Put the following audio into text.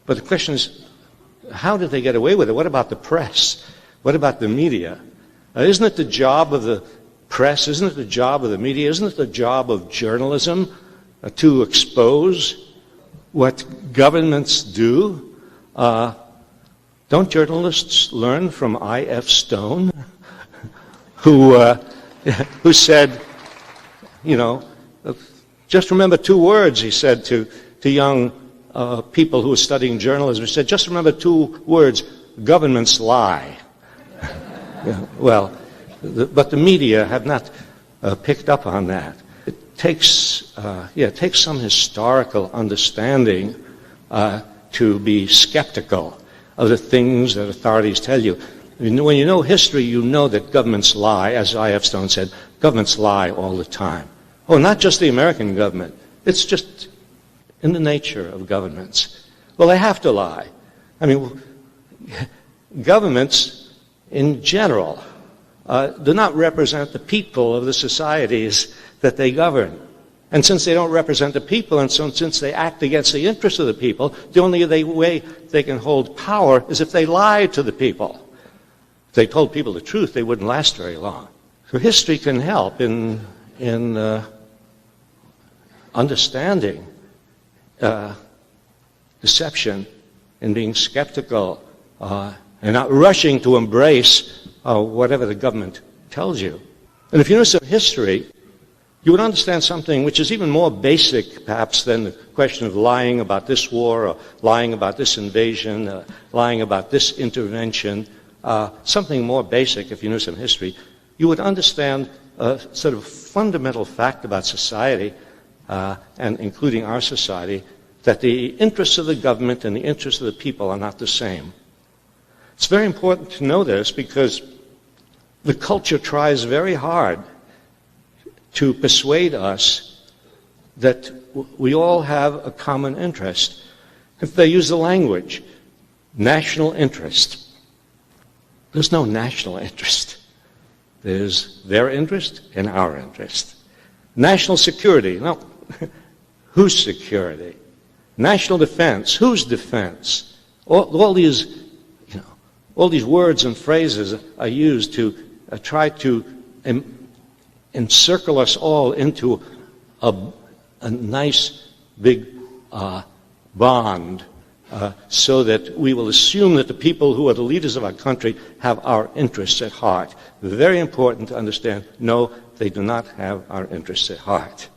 But the question is, how did they get away with it? What about the press? What about the media? Isn't it the job of the press? Isn't it the job of the media? Isn't it the job of journalism to expose what governments do? Don't journalists learn from I.F. Stone, who said, you know, just remember two words, he said to young people who were studying journalism. He said, just remember two words, governments lie. Yeah, well, but the media have not picked up on that. It takes some historical understanding to be skeptical of the things that authorities tell you. When you know history, you know that governments lie. As I.F. Stone said, governments lie all the time. Oh, not just the American government. It's just in the nature of governments. Well, they have to lie. I mean, governments in general do not represent the people of the societies that they govern. And since they don't represent the people, and so since they act against the interests of the people, the only way they can hold power is if they lie to the people. If they told people the truth, they wouldn't last very long. So history can help in understanding deception, in being skeptical, and not rushing to embrace whatever the government tells you. And if you know some history, you would understand something which is even more basic, perhaps, than the question of lying about this war, or lying about this invasion, lying about this intervention. Something more basic, if you knew some history. You would understand a sort of fundamental fact about society, and including our society, that the interests of the government and the interests of the people are not the same. It's very important to know this because the culture tries very hard to persuade us that we all have a common interest. If they use the language, national interest. There's no national interest. There's their interest and our interest. National security. No. Whose security? National defense. Whose defense? All these words and phrases are used to try to encircle us all into a nice big bond so that we will assume that the people who are the leaders of our country have our interests at heart. Very important to understand, no, they do not have our interests at heart.